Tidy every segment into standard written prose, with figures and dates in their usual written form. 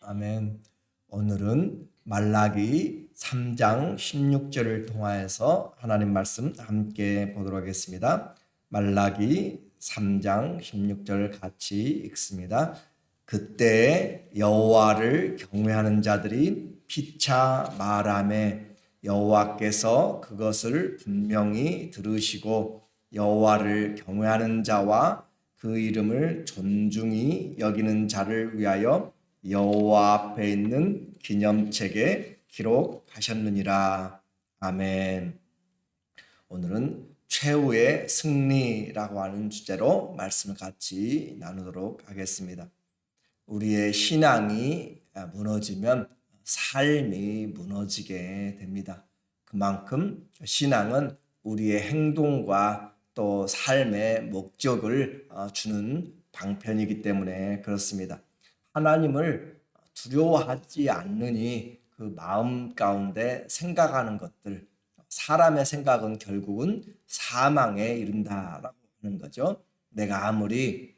아멘. 오늘은 말라기 3장 16절을 통하여서 하나님 말씀 함께 보도록 하겠습니다. 말라기 3장 16절 같이 읽습니다. 그때 여호와를 경외하는 자들이 피차 말하매 여호와께서 그것을 분명히 들으시고 여호와를 경외하는 자와 그 이름을 존중히 여기는 자를 위하여 여호와 앞에 있는 기념책에 기록하셨느니라. 아멘. 오늘은 최후의 승리라고 하는 주제로 말씀을 같이 나누도록 하겠습니다. 우리의 신앙이 무너지면 삶이 무너지게 됩니다. 그만큼 신앙은 우리의 행동과 또 삶의 목적을 주는 방편이기 때문에 그렇습니다. 하나님을 두려워하지 않느니 그 마음 가운데 생각하는 것들, 사람의 생각은 결국은 사망에 이른다라고 하는 거죠. 내가 아무리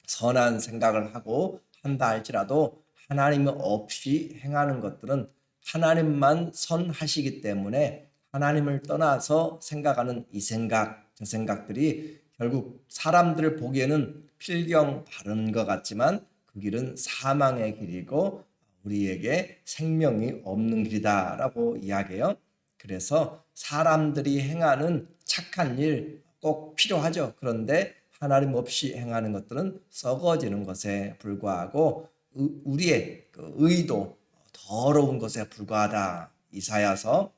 선한 생각을 하고 한다 할지라도 하나님 없이 행하는 것들은 하나님만 선하시기 때문에 하나님을 떠나서 생각하는 이 생각, 저 생각들이 결국 사람들 보기에는 필경 바른 것 같지만 그 길은 사망의 길이고 우리에게 생명이 없는 길이다라고 이야기해요. 그래서 사람들이 행하는 착한 일 꼭 필요하죠. 그런데 하나님 없이 행하는 것들은 썩어지는 것에 불과하고 우리의 그 의도 더러운 것에 불과하다. 이사야서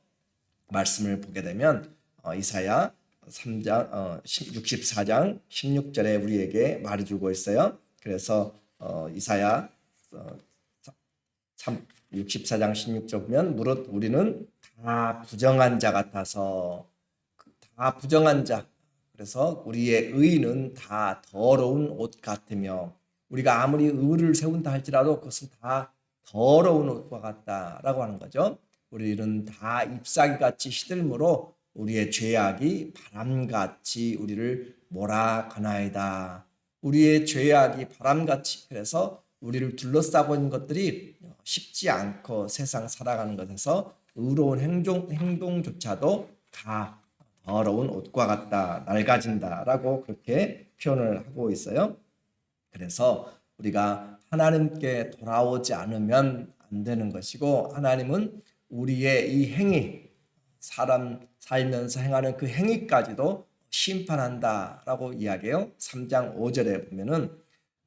말씀을 보게 되면 이사야 3장 64장 16절에 우리에게 말해주고 있어요. 그래서 이사야 64장 16절 보면 무릇 우리는 다 부정한 자 같아서 다 부정한 자, 그래서 우리의 의는 다 더러운 옷 같으며 우리가 아무리 의를 세운다 할지라도 그것은 다 더러운 옷과 같다라고 하는 거죠. 우리는 다 잎사귀같이 시들므로 우리의 죄악이 바람같이 우리를 몰아가나이다. 우리의 죄악이 바람같이, 그래서 우리를 둘러싸고 있는 것들이 쉽지 않고 세상 살아가는 것에서 의로운 행동조차도 다 더러운 옷과 같다, 낡아진다라고 그렇게 표현을 하고 있어요. 그래서 우리가 하나님께 돌아오지 않으면 안 되는 것이고, 하나님은 우리의 이 행위, 사람 살면서 행하는 그 행위까지도 심판한다라고 이야기해요. 3장 5절에 보면은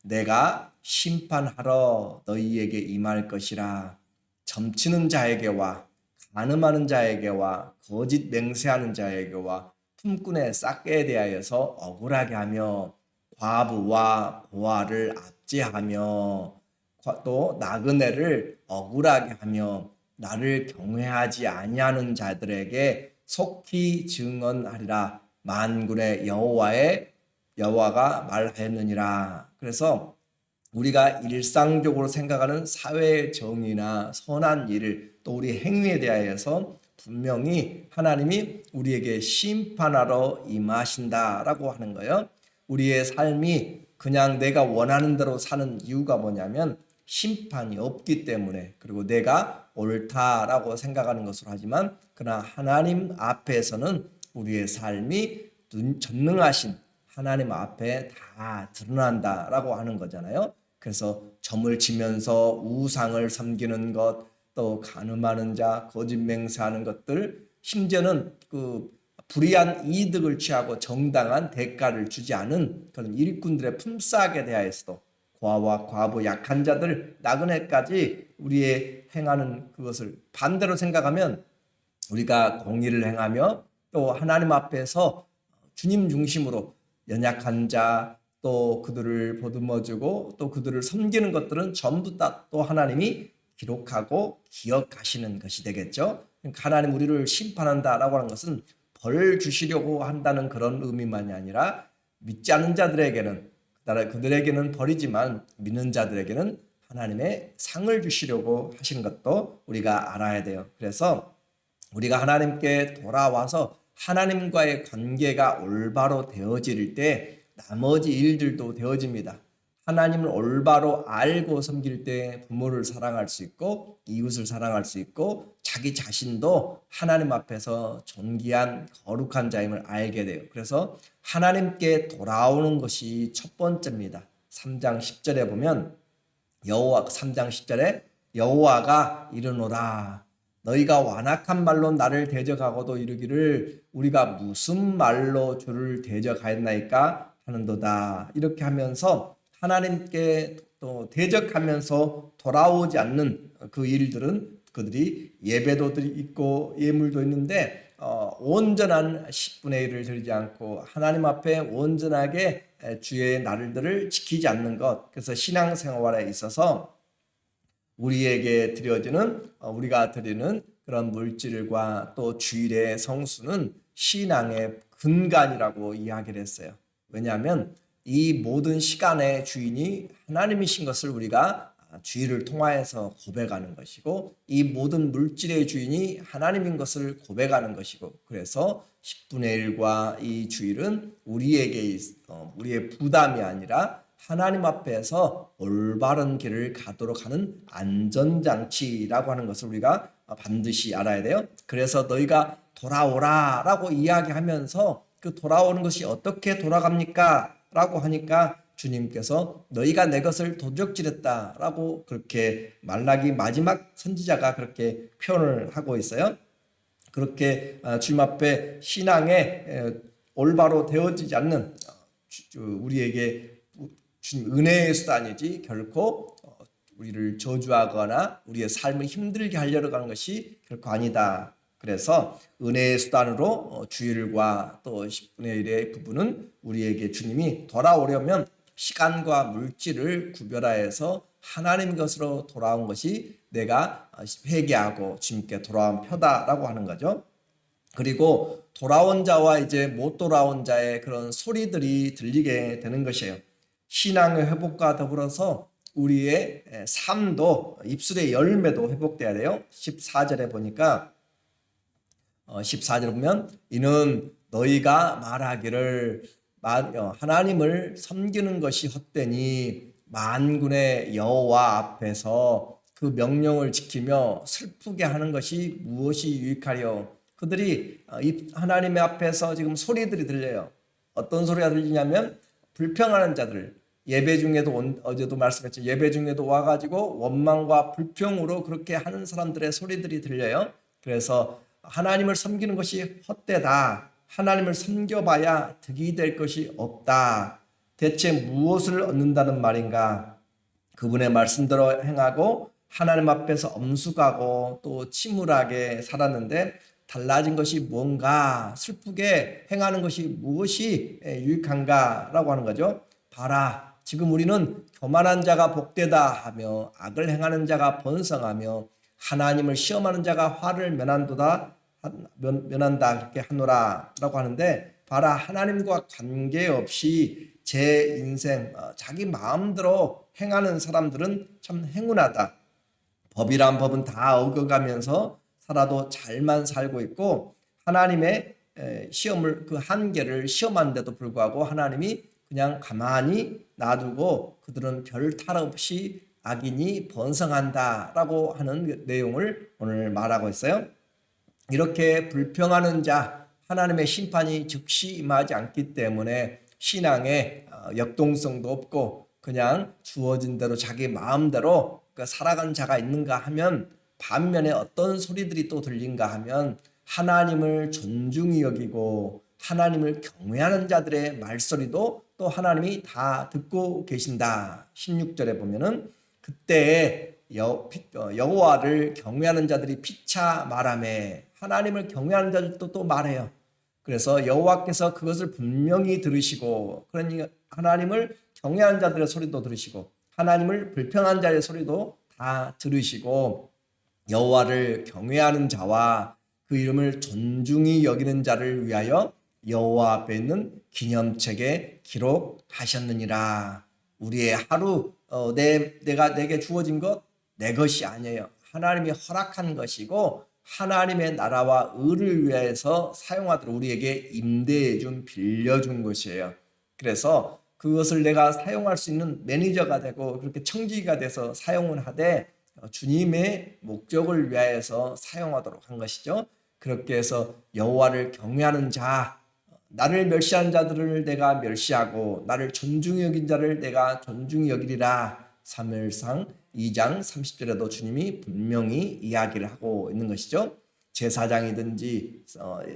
내가 심판하러 너희에게 임할 것이라. 점치는 자에게와 간음하는 자에게와 거짓 맹세하는 자에게와 품꾼의 싹개에 대하여서 억울하게 하며 과부와 고아를 압제하며 또 나그네를 억울하게 하며 나를 경외하지 아니하는 자들에게 속히 증언하리라. 만군의 여호와가 말하였느니라. 그래서 우리가 일상적으로 생각하는 사회의 정의나 선한 일을 또 우리 행위에 대하여서 분명히 하나님이 우리에게 심판하러 임하신다라고 하는 거예요. 우리의 삶이 그냥 내가 원하는 대로 사는 이유가 뭐냐면 심판이 없기 때문에, 그리고 내가 옳다라고 생각하는 것으로 하지만 그러나 하나님 앞에서는 우리의 삶이 전능하신 하나님 앞에 다 드러난다라고 하는 거잖아요. 그래서 점을 치면서 우상을 섬기는 것, 또 간음하는 자, 거짓 맹세하는 것들, 심지어는 그 불의한 이득을 취하고 정당한 대가를 주지 않은 그런 일꾼들의 품삯에 대하여서도 고아와 과부, 약한 자들, 나그네까지 우리의 행하는 그것을 반대로 생각하면 우리가 공의를 행하며 또 하나님 앞에서 주님 중심으로 연약한 자, 또 그들을 보듬어주고 또 그들을 섬기는 것들은 전부 다 또 하나님이 기록하고 기억하시는 것이 되겠죠. 하나님 우리를 심판한다라고 하는 것은 벌 주시려고 한다는 그런 의미만이 아니라 믿지 않는 자들에게는 그들에게는 벌이지만 믿는 자들에게는 하나님의 상을 주시려고 하신 것도 우리가 알아야 돼요. 그래서 우리가 하나님께 돌아와서 하나님과의 관계가 올바로 되어질 때 나머지 일들도 되어집니다. 하나님을 올바로 알고 섬길 때 부모를 사랑할 수 있고 이웃을 사랑할 수 있고 자기 자신도 하나님 앞에서 존귀한 거룩한 자임을 알게 돼요. 그래서 하나님께 돌아오는 것이 첫 번째입니다. 3장 10절에 보면 여호와 3장 10절에 여호와가 이르노라 너희가 완악한 말로 나를 대적하고도 이르기를 우리가 무슨 말로 주를 대적하였나이까 하는도다. 이렇게 하면서 하나님께 또 대적하면서 돌아오지 않는 그 일들은 그들이 예배도 있고 예물도 있는데 온전한 10분의 1을 드리지 않고 하나님 앞에 온전하게 주의 날들을 지키지 않는 것. 그래서 신앙생활에 있어서 우리에게 드려지는 우리가 드리는 그런 물질과 또 주일의 성수는 신앙의 근간이라고 이야기를 했어요. 왜냐하면 이 모든 시간의 주인이 하나님이신 것을 우리가 주일을 통하여서 고백하는 것이고 이 모든 물질의 주인이 하나님인 것을 고백하는 것이고 그래서 10분의 1과 이 주일은 우리에게 우리의 부담이 아니라 하나님 앞에서 올바른 길을 가도록 하는 안전장치라고 하는 것을 우리가 반드시 알아야 돼요. 그래서 너희가 돌아오라라고 이야기하면서 그 돌아오는 것이 어떻게 돌아갑니까? 라고 하니까 주님께서 너희가 내 것을 도적질했다라고 그렇게 말라기 마지막 선지자가 그렇게 표현을 하고 있어요. 그렇게 주님 앞에 신앙에 올바로 되어지지 않는 우리에게 주님 은혜의 수단이지 결코 우리를 저주하거나 우리의 삶을 힘들게 하려고 하는 것이 결코 아니다. 그래서 은혜의 수단으로 주일과 또 10분의 1의 부분은 우리에게 주님이 돌아오려면 시간과 물질을 구별하여서 하나님 것으로 돌아온 것이 내가 회개하고 주님께 돌아온 표다라고 하는 거죠. 그리고 돌아온 자와 이제 못 돌아온 자의 그런 소리들이 들리게 되는 것이에요. 신앙의 회복과 더불어서 우리의 삶도 입술의 열매도 회복돼야 돼요. 14절에 보니까 14절 보면 이는 너희가 말하기를 하나님을 섬기는 것이 헛되니 만군의 여호와 앞에서 그 명령을 지키며 슬프게 하는 것이 무엇이 유익하려. 그들이 하나님의 앞에서 지금 소리들이 들려요. 어떤 소리가 들리냐면 불평하는 자들, 예배 중에도 어제도 말씀했죠. 예배 중에도 와가지고 원망과 불평으로 그렇게 하는 사람들의 소리들이 들려요. 그래서 하나님을 섬기는 것이 헛되다. 하나님을 섬겨봐야 득이 될 것이 없다. 대체 무엇을 얻는다는 말인가? 그분의 말씀대로 행하고 하나님 앞에서 엄숙하고 또 침울하게 살았는데 달라진 것이 뭔가, 슬프게 행하는 것이 무엇이 유익한가라고 하는 거죠. 봐라, 지금 우리는 교만한 자가 복되다 하며 악을 행하는 자가 번성하며 하나님을 시험하는 자가 화를 면한다 그렇게 하노라라고 하는데, 봐라, 하나님과 관계없이 제 인생 자기 마음대로 행하는 사람들은 참 행운하다. 법이란 법은 다 어겨가면서 살아도 잘만 살고 있고 하나님의 시험을 그 한계를 시험하는데도 불구하고 하나님이 그냥 가만히 놔두고 그들은 별 탈 없이 악인이 번성한다라고 하는 내용을 오늘 말하고 있어요. 이렇게 불평하는 자, 하나님의 심판이 즉시 임하지 않기 때문에 신앙에 역동성도 없고 그냥 주어진 대로 자기 마음대로 살아간 자가 있는가 하면, 반면에 어떤 소리들이 또 들린가 하면 하나님을 존중히 여기고 하나님을 경외하는 자들의 말소리도 또 하나님이 다 듣고 계신다. 16절에 보면은 그때 여호와를 경외하는 자들이 피차 말하매, 하나님을 경외하는 자들도 또 말해요. 그래서 여호와께서 그것을 분명히 들으시고, 그러니 하나님을 경외하는 자들의 소리도 들으시고 하나님을 불평한 자의 소리도 다 들으시고 여호와를 경외하는 자와 그 이름을 존중히 여기는 자를 위하여 여호와 앞에 있는 기념책에 기록하셨느니라. 우리의 하루 내게 주어진 것 내 것이 아니에요. 하나님이 허락한 것이고 하나님의 나라와 의를 위해서 사용하도록 우리에게 임대해 준, 빌려준 것이에요. 그래서 그것을 내가 사용할 수 있는 매니저가 되고 그렇게 청지기가 돼서 사용을 하되 주님의 목적을 위하여서 사용하도록 한 것이죠. 그렇게 해서 여호와를 경외하는 자, 나를 멸시하는 자들을 내가 멸시하고 나를 존중히 여긴 자를 내가 존중히 여기리라. 사무엘상 2장 30절에도 주님이 분명히 이야기를 하고 있는 것이죠. 제사장이든지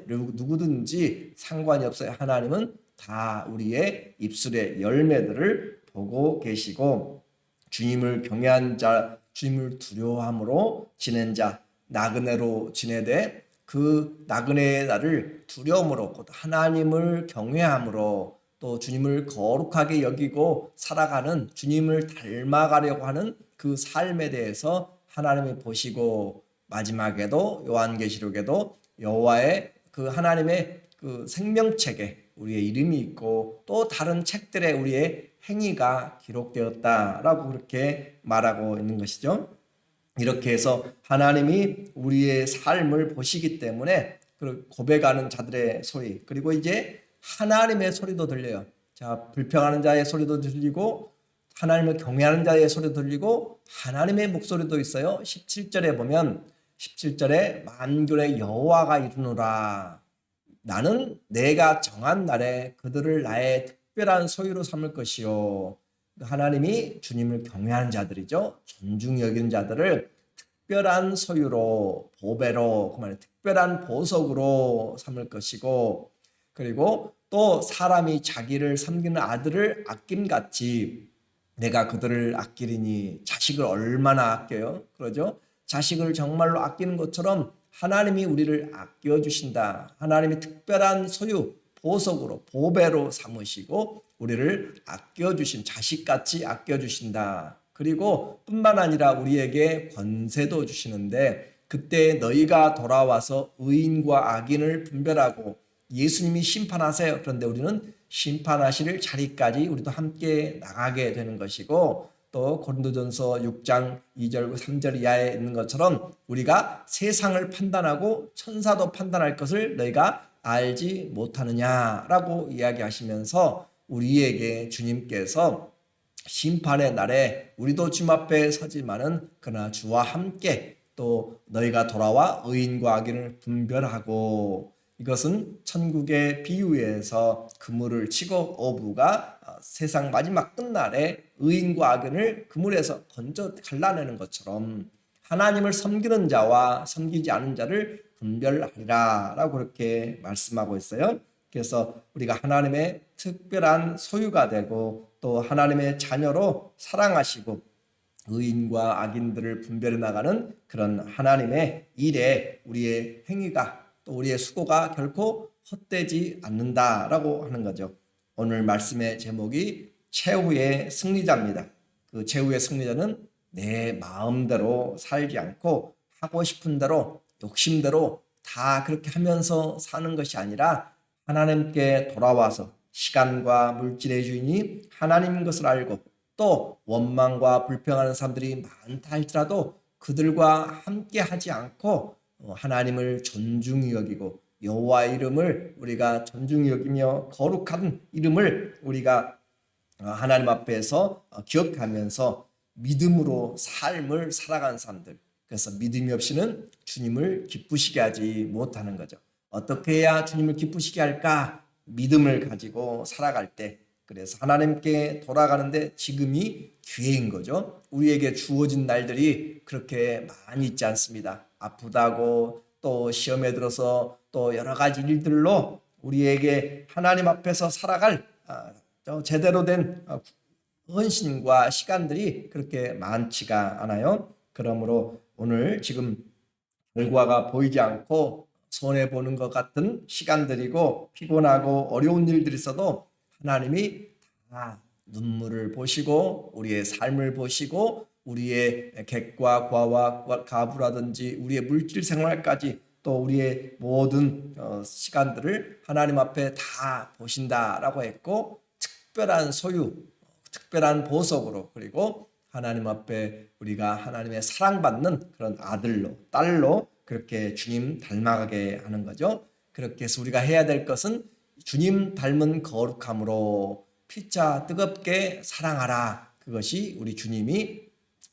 누구든지 상관이 없어요. 하나님은 다 우리의 입술의 열매들을 보고 계시고 주님을 경외한 자, 주님을 두려워함으로 지낸 자, 나그네로 지내되 그 나그네의 날을 두려움으로 곧 하나님을 경외함으로 또 주님을 거룩하게 여기고 살아가는 주님을 닮아가려고 하는 그 삶에 대해서 하나님이 보시고 마지막에도 요한계시록에도 여호와의 그 하나님의 그 생명책에 우리의 이름이 있고 또 다른 책들에 우리의 행위가 기록되었다라고 그렇게 말하고 있는 것이죠. 이렇게 해서 하나님이 우리의 삶을 보시기 때문에 고백하는 자들의 소리, 그리고 이제 하나님의 소리도 들려요. 자, 불평하는 자의 소리도 들리고 하나님을 경외하는 자의 소리도 들리고 하나님의 목소리도 있어요. 17절에 보면 17절에 만군의 여호와가 이르노라. 나는 내가 정한 날에 그들을 나의 특별한 소유로 삼을 것이요. 하나님이 주님을 경외하는 자들이죠. 존중히 여기는 자들을 특별한 소유로, 보배로, 그 말에 특별한 보석으로 삼을 것이고, 그리고 또 사람이 자기를 섬기는 아들을 아낌같이 내가 그들을 아끼리니. 자식을 얼마나 아껴요? 그러죠? 자식을 정말로 아끼는 것처럼 하나님이 우리를 아껴주신다. 하나님이 특별한 소유, 보석으로, 보배로 삼으시고 우리를 아껴주신, 자식같이 아껴주신다. 그리고 뿐만 아니라 우리에게 권세도 주시는데 그때 너희가 돌아와서 의인과 악인을 분별하고 예수님이 심판하세요. 그런데 우리는 심판하실 자리까지 우리도 함께 나가게 되는 것이고, 또 고린도전서 6장 2절 3절 이하에 있는 것처럼 우리가 세상을 판단하고 천사도 판단할 것을 너희가 알지 못하느냐라고 이야기하시면서 우리에게 주님께서 심판의 날에 우리도 주님 앞에 서지만은 그러나 주와 함께 또 너희가 돌아와 의인과 악인을 분별하고, 이것은 천국의 비유에서 그물을 치고 어부가 세상 마지막 끝날에 의인과 악인을 그물에서 건져 갈라내는 것처럼 하나님을 섬기는 자와 섬기지 않은 자를 분별하리라 라고 그렇게 말씀하고 있어요. 그래서 우리가 하나님의 특별한 소유가 되고 또 하나님의 자녀로 사랑하시고 의인과 악인들을 분별해 나가는 그런 하나님의 일에 우리의 행위가 또 우리의 수고가 결코 헛되지 않는다라고 하는 거죠. 오늘 말씀의 제목이 최후의 승리자입니다. 그 최후의 승리자는 내 마음대로 살지 않고 하고 싶은 대로 욕심대로 다 그렇게 하면서 사는 것이 아니라 하나님께 돌아와서 시간과 물질의 주인이 하나님인 것을 알고 또 원망과 불평하는 사람들이 많다 할지라도 그들과 함께 하지 않고 하나님을 존중히 여기고 여호와의 이름을 우리가 존중히 여기며 거룩한 이름을 우리가 하나님 앞에서 기억하면서 믿음으로 삶을 살아가는 사람들, 그래서 믿음이 없이는 주님을 기쁘시게 하지 못하는 거죠. 어떻게 해야 주님을 기쁘시게 할까? 믿음을 가지고 살아갈 때, 그래서 하나님께 돌아가는데 지금이 기회인 거죠. 우리에게 주어진 날들이 그렇게 많이 있지 않습니다. 아프다고 또 시험에 들어서 또 여러 가지 일들로 우리에게 하나님 앞에서 살아갈 제대로 된 헌신과 시간들이 그렇게 많지가 않아요. 그러므로 오늘 지금 결과가 보이지 않고 손해보는 것 같은 시간들이고 피곤하고 어려운 일들이 있어도 하나님이 다 눈물을 보시고 우리의 삶을 보시고 우리의 객과 과와 가부라든지 우리의 물질 생활까지 또 우리의 모든 시간들을 하나님 앞에 다 보신다라고 했고, 특별한 소유, 특별한 보석으로, 그리고 하나님 앞에 우리가 하나님의 사랑받는 그런 아들로 딸로 그렇게 주님 닮아가게 하는 거죠. 그렇게 해서 우리가 해야 될 것은 주님 닮은 거룩함으로 피차 뜨겁게 사랑하라. 그것이 우리 주님이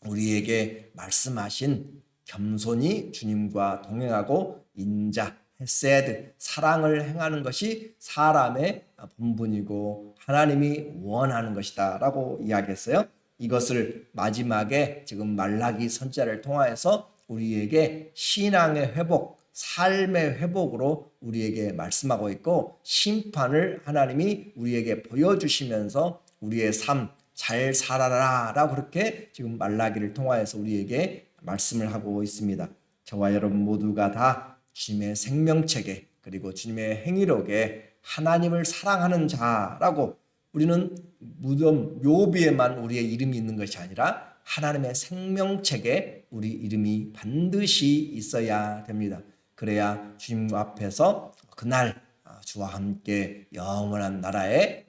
우리에게 말씀하신 겸손히 주님과 동행하고 인자, 헤세드, 사랑을 행하는 것이 사람의 본분이고 하나님이 원하는 것이다 라고 이야기했어요. 이것을 마지막에 지금 말라기 선지자를 통하여서 우리에게 신앙의 회복, 삶의 회복으로 우리에게 말씀하고 있고 심판을 하나님이 우리에게 보여주시면서 우리의 삶 잘 살아라 라고 그렇게 지금 말라기를 통하여서 우리에게 말씀을 하고 있습니다. 저와 여러분 모두가 다 주님의 생명책에 그리고 주님의 행위록에 하나님을 사랑하는 자라고 우리는 무덤 묘비에만 우리의 이름이 있는 것이 아니라 하나님의 생명책에 우리 이름이 반드시 있어야 됩니다. 그래야 주님 앞에서 그날 주와 함께 영원한 나라의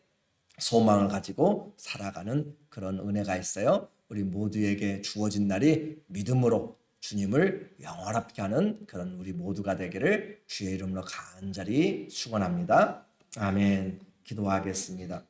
소망을 가지고 살아가는 그런 은혜가 있어요. 우리 모두에게 주어진 날이 믿음으로 주님을 영원하게 하는 그런 우리 모두가 되기를 주의 이름으로 간절히 축원합니다. 아멘. 기도하겠습니다.